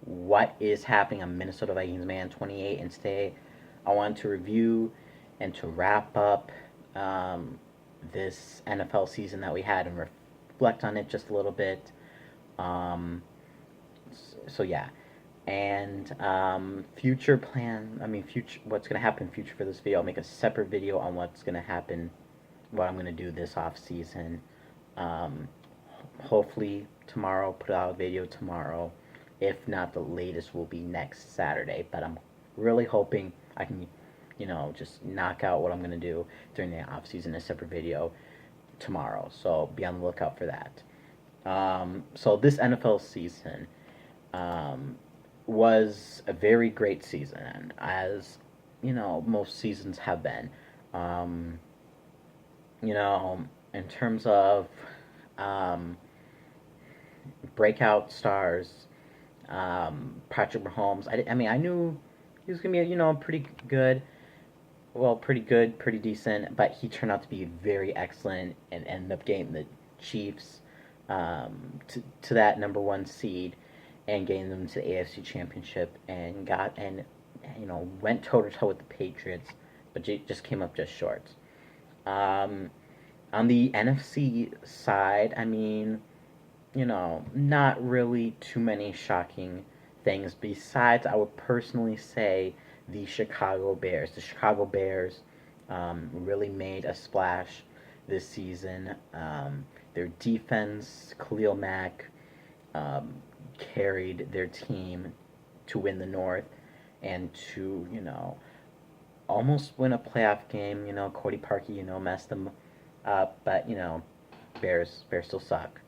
what is happening. I'm Minnesota Vikings Man 28, and today I want to review and to wrap up um, this NFL season that we had and reflect on it just a little bit. Um, so yeah, and future plan. I mean, future what's gonna happen in future for this video. I'll make a separate video on what's gonna happen, what I'm gonna do this off season. Um, Hopefully tomorrow, put out a video tomorrow. If not, the latest will be next Saturday. But I'm really hoping I can, just knock out what I'm gonna do during the off season, a separate video tomorrow. So be on the lookout for that. So this NFL season um, was a very great season, as most seasons have been. Um, in terms of um, breakout stars, Patrick Mahomes. I mean, I knew he was gonna be, pretty good. Well, pretty good, pretty decent, but he turned out to be very excellent and ended up getting the Chiefs to that number one seed and getting them to the AFC Championship and went toe to toe with the Patriots, but just came up just short. Um, on the NFC side, I mean, not really too many shocking things. Besides, I would personally say the Chicago Bears. The Chicago Bears really made a splash this season. Their defense, Khalil Mack, um, carried their team to win the North and to, almost win a playoff game. Cody Parkey, messed them up, but, Bears still suck.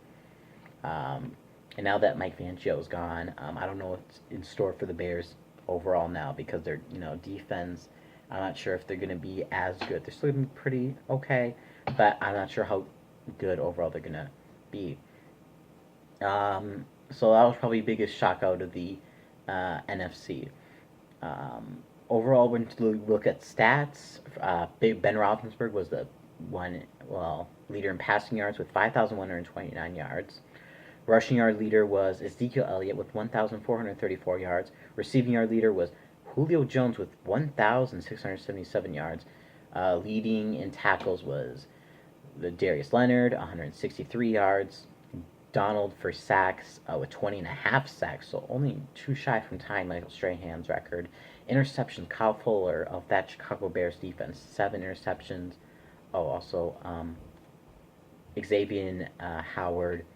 Um, and now that Mike Fangio's gone, I don't know what's in store for the Bears overall now because their defense. I'm not sure if they're going to be as good. They're still going to be pretty okay, but I'm not sure how good overall they're going to be. So that was probably the biggest shock out of the NFC. Overall, when you look at stats, Ben Roethlisberger was the leader in passing yards with 5,129 yards. Rushing yard leader was Ezekiel Elliott with 1,434 yards. Receiving yard leader was Julio Jones with 1,677 yards. Leading in tackles was Darius Leonard, 163 yards. Donald for sacks with 20 and a half sacks, so only two shy from tying Michael Strahan's record. Interceptions, Kyle Fuller of that Chicago Bears defense, 7 interceptions. Oh, also Xavier Howard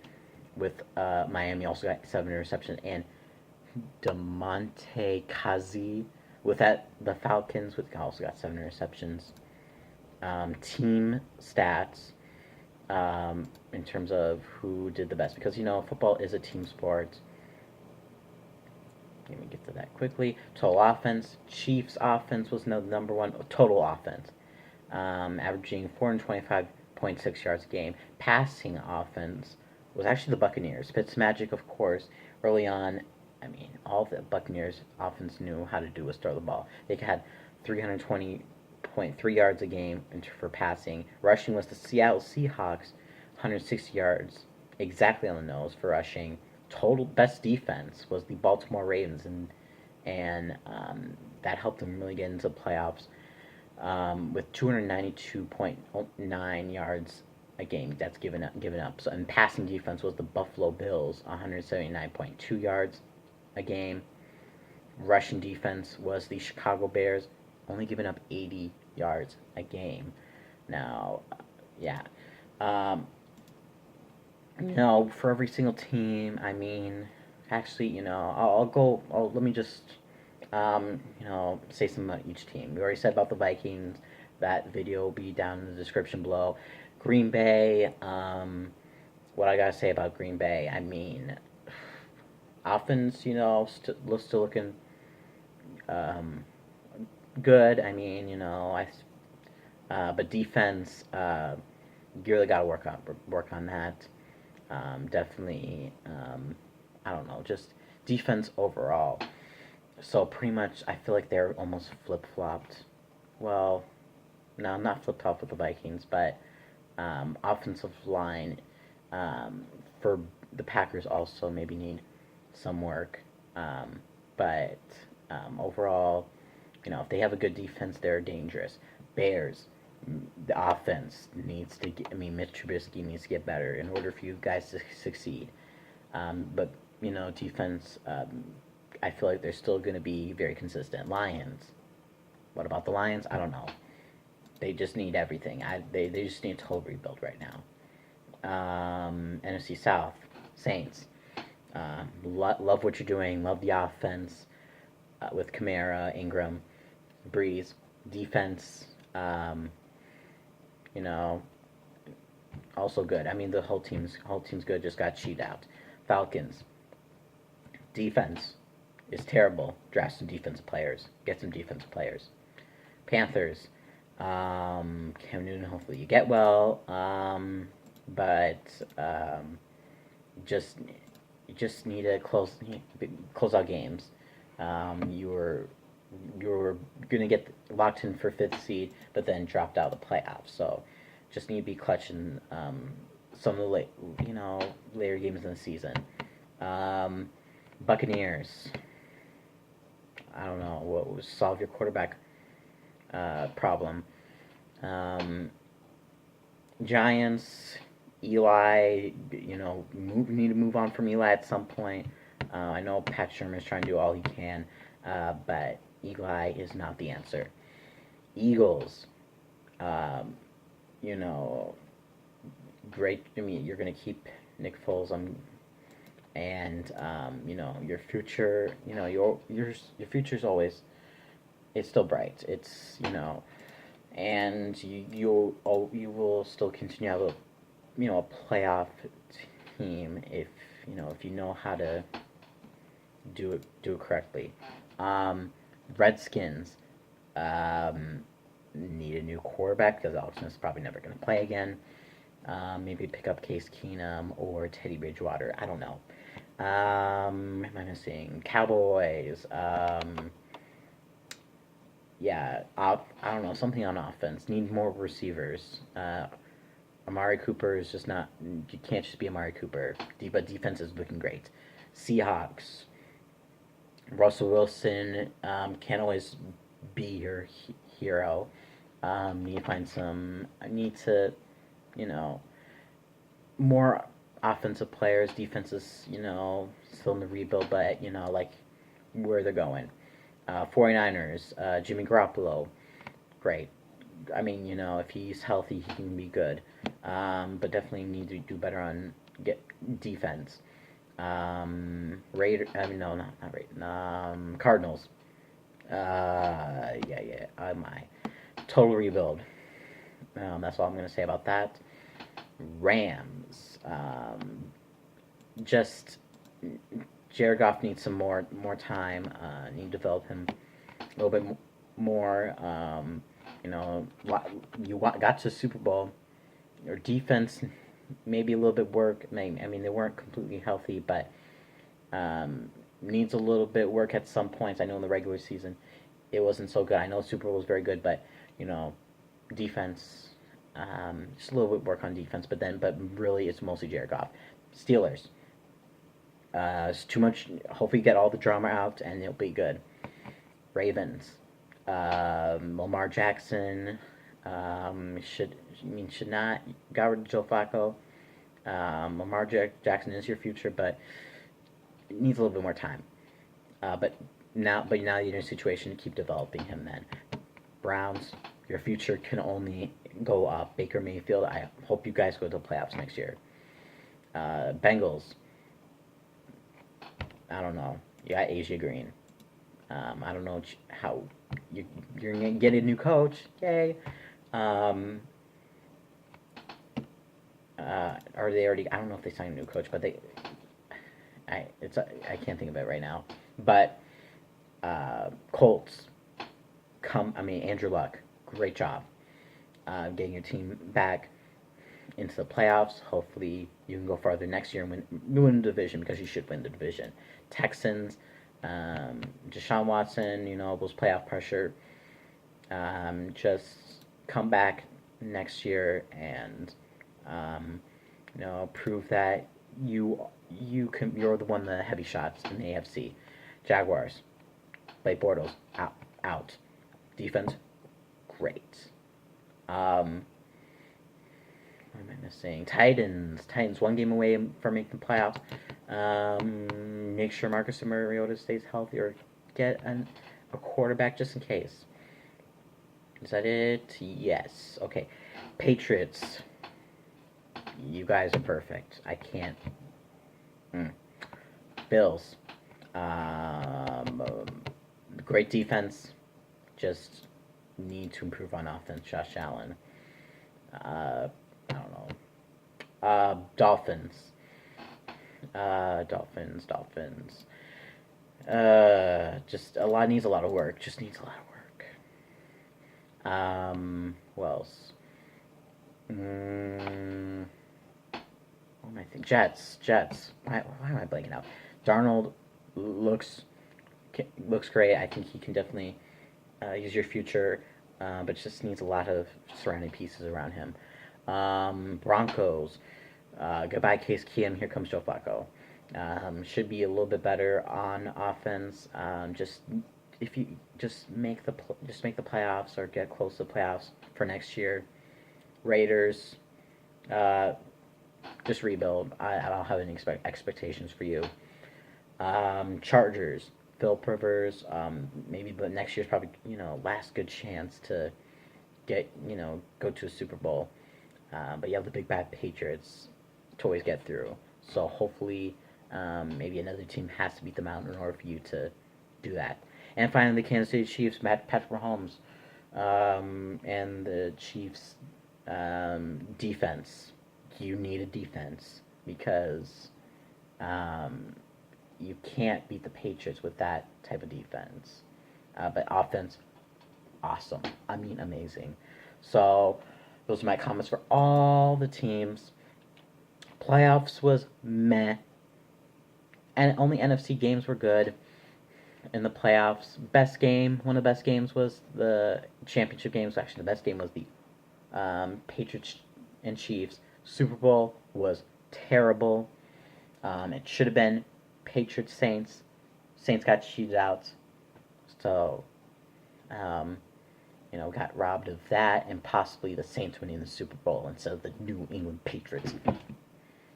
with Miami also got 7 interceptions, and Damontae Kazee with the Falcons with also got 7 interceptions. Team stats in terms of who did the best, because football is a team sport. Let me get to that quickly. Total offense, Chiefs offense was number one total offense, averaging 425.6 yards a game. Passing offense was actually the Buccaneers. Fitzmagic, of course, early on. I mean, all the Buccaneers offense knew how to do was throw the ball. They had 320.3 yards a game for passing. Rushing was the Seattle Seahawks, 160 yards, exactly on the nose for rushing. Total best defense was the Baltimore Ravens, and that helped them really get into the playoffs with 292.9 yards a game. That's given up. So, and passing defense was the Buffalo Bills, 179.2 yards a game. Rushing defense was the Chicago Bears, only giving up 80 yards a game. Now, yeah. For every single team, I mean, actually, let me just, say something about each team. We already said about the Vikings. That video will be down in the description below. Green Bay, what I gotta say about Green Bay, I mean, offense, still looking um, good. I mean, but defense, you really gotta work on that. Definitely, I don't know, just defense overall. So pretty much, I feel like they're almost flip flopped. Well, no, not flip flopped with the Vikings, but offensive line for the Packers also maybe need some work. Um, but overall, if they have a good defense, they're dangerous. Bears, the offense needs to get, Mitch Trubisky needs to get better in order for you guys to succeed. But, defense, I feel like they're still going to be very consistent. Lions, what about the Lions? I don't know. They just need everything. They just need a total rebuild right now. NFC South, Saints. Love what you're doing. Love the offense with Kamara, Ingram, Breeze. Defense, you know, also good. The whole team's good. Just got cheated out. Falcons. Defense is terrible. Draft some defensive players. Get some defensive players. Panthers. Cam Newton, hopefully you get well. But just you just need to close out games. You were gonna get locked in for fifth seed, but then dropped out of the playoffs. So just need to be clutch in some of the later games in the season. Buccaneers. I don't know what was solve your quarterback problem. Giants. Eli, need to move on from Eli at some point. I know Pat Shermer is trying to do all he can, but Eli is not the answer. Eagles, you know, great. You're going to keep Nick Foles, and your future. Your future's always. It's still bright. And you will still continue to have a playoff team if you know how to do it correctly. Redskins need a new quarterback because Alex Smith's probably never going to play again. Maybe pick up Case Keenum or Teddy Bridgewater. I don't know. Am I missing? Cowboys. Yeah, I don't know. Something on offense. Need more receivers. Amari Cooper is just not. You can't just be Amari Cooper. But defense is looking great. Seahawks. Russell Wilson can't always be your hero. Need to find some. I need to, more offensive players. Defense is, still in the rebuild, but like where they're going. 49ers. Jimmy Garoppolo, great. If he's healthy, he can be good. But definitely need to do better on get defense. No, not Raider. Cardinals. Yeah. My total rebuild. That's all I'm gonna say about that. Rams. Just Jared Goff needs some more time. Need to develop him a little bit more. You got to the Super Bowl. Your defense maybe a little bit work. They weren't completely healthy, but needs a little bit work at some points. I know in the regular season it wasn't so good. I know Super Bowl was very good, but defense, just a little bit work on defense. But really it's mostly Jared Goff. Steelers. It's too much. Hopefully, get all the drama out and it'll be good. Ravens. Lamar Jackson. Should not got rid of Joe Flacco. Lamar Jackson is your future, but it needs a little bit more time. But now you're in a situation to keep developing him. Then Browns, your future can only go up. Baker Mayfield. I hope you guys go to the playoffs next year. Bengals. I don't know. You got Asia Green. I don't know how you're gonna get a new coach. Yay. Are they already? I don't know if they signed a new coach, but I can't think of it right now. But Colts. Andrew Luck. Great job. Getting your team back into the playoffs. Hopefully, you can go farther next year and win the division because you should win the division. Texans, Deshaun Watson, those playoff pressure. Just come back next year and prove that you're the one the heavy shots in the AFC. Jaguars. Blake Bortles out. Defense, great. What am I missing? Titans 1 game away from making the playoffs. Make sure Marcus Mariota stays healthy, or get a quarterback just in case. Is that it? Yes. Okay. Patriots. You guys are perfect. I can't. Bills. Great defense. Just need to improve on offense. Josh Allen. I don't know. Dolphins. Dolphins. Just a lot needs a lot of work. Just needs a lot of work. Who else? What am I thinking? Jets. Why am I blanking out? Darnold looks great. I think he can definitely use your future, but just needs a lot of surrounding pieces around him. Broncos. Goodbye, Case Keenum. Here comes Joe Flacco. Should be a little bit better on offense. If you just make the playoffs or get close to the playoffs for next year. Raiders. Just rebuild. I don't have any expectations for you. Chargers. Philip Rivers. Maybe, but next year's probably last good chance to get go to a Super Bowl. But you have the big bad Patriots to always get through. So hopefully, maybe another team has to beat them out in order for you to do that. And finally, the Kansas City Chiefs, Patrick Mahomes, and the Chiefs' defense. You need a defense because you can't beat the Patriots with that type of defense. But offense, awesome. I mean, amazing. So those are my comments for all the teams. Playoffs was meh. And only NFC games were good in the playoffs. One of the best games was the championship games. Actually, the best game was the Patriots and Chiefs. Super Bowl was terrible. It should have been Patriots Saints. Saints got cheated out. So, got robbed of that, and possibly the Saints winning the Super Bowl instead of the New England Patriots.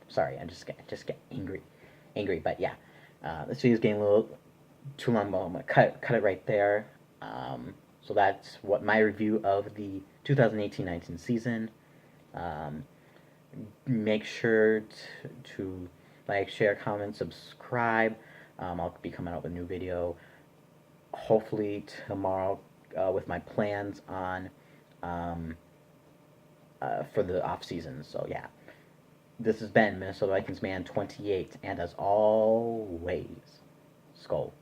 Sorry, I just get angry. But yeah, this video's getting a little too long. But I'm gonna cut it right there. So that's what my review of the 2018-19 season. Make sure to like, share, comment, subscribe. I'll be coming out with a new video hopefully tomorrow with my plans on for the off season. So yeah, this has been Minnesota Vikings Man 28, and as always, Skol.